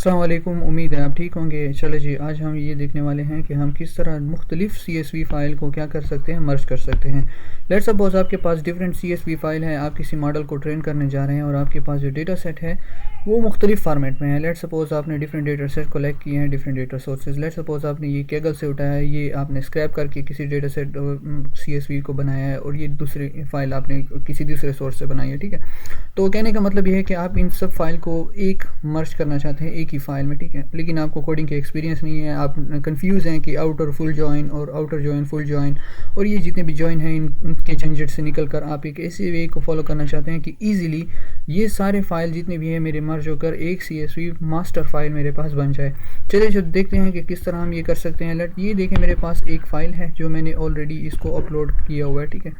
अस्सलाम वालेकुम। उम्मीद है आप ठीक होंगे। चलो जी, आज हम ये देखने वाले हैं कि हम किस तरह मुख्तलिफ CSV फ़ाइल को क्या कर सकते हैं, मर्ज कर सकते हैं। लेट्स सपोज आपके पास डिफरेंट CSV फ़ाइल है, आप किसी मॉडल को ट्रेन करने जा रहे हैं और आपके पास जो डेटा सेट है वो मुख्तलिफ फार्मेट में है। लेट्स सपोज आपने डिफरेंट डेटा सेट कलेक्ट किए हैं, different data sources. Let's suppose आपने ये कैगल से उठाया है, ये आपने स्क्रैप करके किसी डेटा सेट CSV को बनाया है और ये दूसरी फ़ाइल आपने किसी दूसरे सोर्स से बनाई है। ठीक है, तो कहने का मतलब ये है कि आप इन सब फाइल को एक मर्ज करना चाहते हैं एक ही फाइल में। ठीक है, लेकिन आपको कोडिंग के एक्सपीरियंस नहीं है, आप कंफ्यूज हैं कि आउटर फुल जॉइन और आउटर जॉइन फुल जॉइन और ये जितने भी जॉइन हैं उनके झंझट से निकल कर आप एक ऐसे वे को फॉलो करना चाहते हैं कि ईजिली ये सारे फाइल जितने भी हैं मेरे मर्ज होकर एक CSV मास्टर फाइल मेरे पास बन जाए। चलिए जो देखते हैं कि किस तरह हम ये कर सकते हैं। लेट ये देखें, मेरे पास एक फ़ाइल है जो मैंने ऑलरेडी इसको अपलोड किया हुआ है। ठीक है,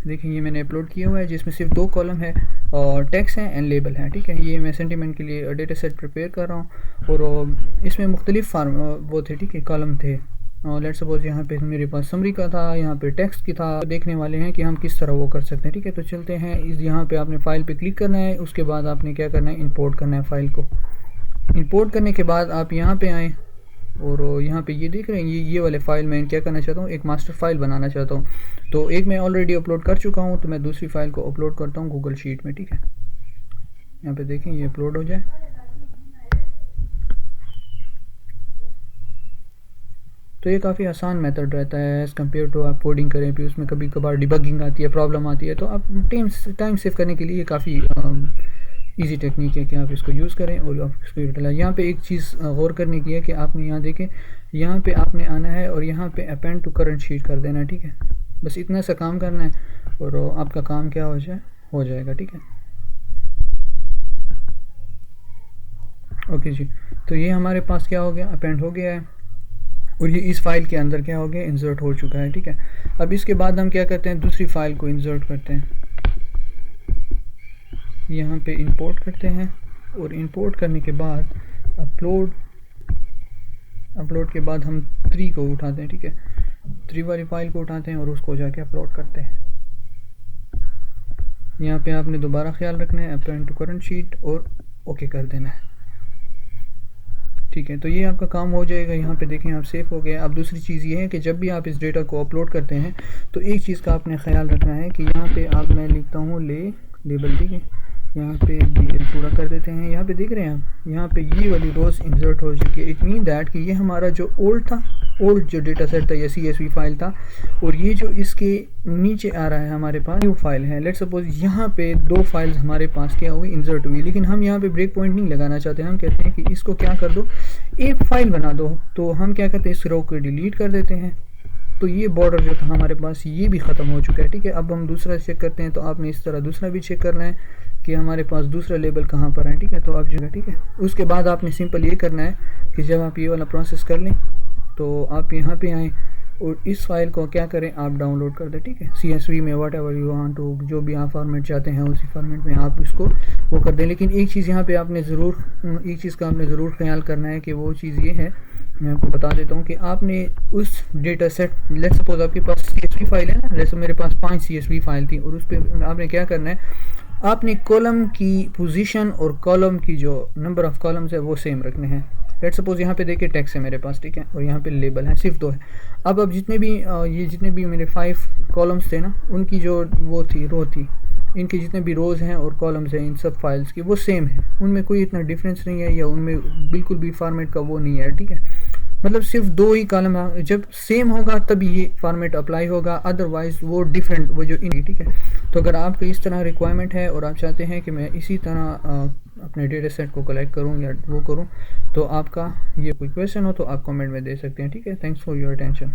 देखिए ये मैंने अपलोड किया हुआ है जिसमें सिर्फ 2 कॉलम है और टेक्स्ट है एंड लेबल है। ठीक है, ये मैं सेंटिमेंट के लिए डेटा सेट प्रिपेयर कर रहा हूँ और इसमें मुख्तलिफ फार्म वो थे। ठीक है, कॉलम थे। लेट्स सपोज यहाँ पे मेरे पास समरी का था, यहाँ पे टेक्स्ट की था। देखने वाले हैं कि हम किस तरह वो कर सकते हैं। ठीक है, तो चलते हैं। इस यहाँ पे आपने फ़ाइल पे क्लिक करना है, उसके बाद आपने क्या करना है, इंपोर्ट करना है फ़ाइल को। इंपोर्ट करने के बाद आप यहाँ पे आएँ और यहाँ पे ये देख रहे हैं ये वाले फ़ाइल मैं क्या करना चाहता हूँ, एक मास्टर फाइल बनाना चाहता हूँ। तो एक मैं ऑलरेडी अपलोड कर चुका हूँ, तो मैं दूसरी फ़ाइल को अपलोड करता हूँ गूगल शीट में। ठीक है, यहाँ पे देखें ये अपलोड हो जाए। तो ये काफ़ी आसान मेथड रहता है एज़ कम्पेयर टू आप कोडिंग करें, फिर उसमें कभी कभार डिबगिंग आती है, प्रॉब्लम आती है। तो आप टाइम सेव करने के लिए ये काफ़ी ईजी टेक्निक है कि आप इसको यूज़ करें और आप स्पीड डालें। यहाँ पे एक चीज़ गौर करने की है कि आपने यहाँ देखें, यहाँ पे आपने आना है और यहाँ पे अपेंड टू करंट शीट कर देना है। ठीक है, बस इतना सा काम करना है और आपका काम क्या हो जाएगा। ठीक है, ओके जी। तो ये हमारे पास क्या हो गया, अपेंड हो गया है और ये इस फाइल के अंदर क्या हो गया, इंसर्ट हो चुका है। ठीक है, अब इसके बाद हम क्या करते हैं, दूसरी फाइल को इंसर्ट करते हैं। यहाँ पे इंपोर्ट करते हैं और इंपोर्ट करने के बाद अपलोड के बाद हम 3 को उठाते हैं। ठीक है, 3 वाली फाइल को उठाते हैं और उसको जाके अपलोड करते हैं। यहाँ पे आपने दोबारा ख्याल रखना है, अपेंड टू करंट शीट और ओके कर देना है। ठीक है, तो ये आपका काम हो जाएगा। यहाँ पे देखें आप सेव हो गया। अब दूसरी चीज़ ये है कि जब भी आप इस डेटा को अपलोड करते हैं तो एक चीज़ का आपने ख्याल रखना है कि यहाँ पे आप मैं लिखता हूँ लेबल। ठीक है, यहाँ पे DL पूरा कर देते हैं। यहाँ पे देख रहे हैं आप, यहाँ पे ये वाली रोज़ इंसर्ट हो चुकी है। इट मीन दैट कि ये हमारा जो ओल्ड जो डेटा सेट था या CSV फाइल था और ये जो इसके नीचे आ रहा है हमारे पास न्यू फाइल है। लेट्स सपोज यहाँ पे 2 फाइल्स हमारे पास क्या हुई, इंसर्ट हुई, लेकिन हम यहाँ पे ब्रेक पॉइंट नहीं लगाना चाहते। हम कहते हैं कि इसको क्या कर दो, एक फ़ाइल बना दो। तो हम क्या करते हैं, इस रो को डिलीट कर देते हैं। तो ये बॉर्डर जो था हमारे पास ये भी ख़त्म हो चुका है। ठीक है, अब हम दूसरा चेक करते हैं। तो आपने इस तरह दूसरा भी चेक करना है कि हमारे पास दूसरा लेबल कहाँ पर है। ठीक है, तो आप जगह, ठीक है, उसके बाद आपने सिंपल ये करना है कि जब आप ये वाला प्रोसेस कर लें तो आप यहाँ पे आएँ और इस फाइल को क्या करें, आप डाउनलोड कर दें। ठीक है, CSV में whatever you want to, जो भी आप फॉर्मेट चाहते हैं उसी फॉर्मेट में आप इसको वो कर दें। लेकिन एक चीज़ यहाँ पे आपने एक चीज़ का आपने ज़रूर ख्याल करना है कि वो चीज़ ये है, मैं आपको बता देता हूँ कि आपने उस डेटा सेट, लेट्स सपोज आपके पास CSV फाइल है ना, जैसे मेरे पास 5 CSV फाइल थी और उस पर आपने क्या करना है, आपने कॉलम की पोजीशन और कॉलम की जो नंबर ऑफ़ कॉलम्स है वो सेम रखने हैं। लेट्स सपोज यहाँ पे देखिए टेक्स्ट है मेरे पास। ठीक है, और यहाँ पे लेबल है, सिर्फ 2 है। अब जितने भी मेरे 5 कॉलम्स थे ना, उनकी जो वो थी रो थी, इनके जितने भी रोज़ हैं और कॉलम्स हैं इन सब फाइल्स की वो सेम है, उनमें कोई इतना डिफरेंस नहीं है या उनमें बिल्कुल भी फॉर्मेट का वो नहीं है। ठीक है, मतलब सिर्फ 2 ही कॉलम, जब सेम होगा तभी ये फॉर्मेट अप्लाई होगा, अदरवाइज़ वो डिफरेंट वो जो इन। ठीक है, तो अगर आपको इस तरह रिक्वायरमेंट है और आप चाहते हैं कि मैं इसी तरह अपने डेटा सेट को कलेक्ट करूं या वो करूं, तो आपका ये कोई क्वेश्चन हो तो आप कमेंट में दे सकते हैं। ठीक है, थैंक्स फॉर योर अटेंशन।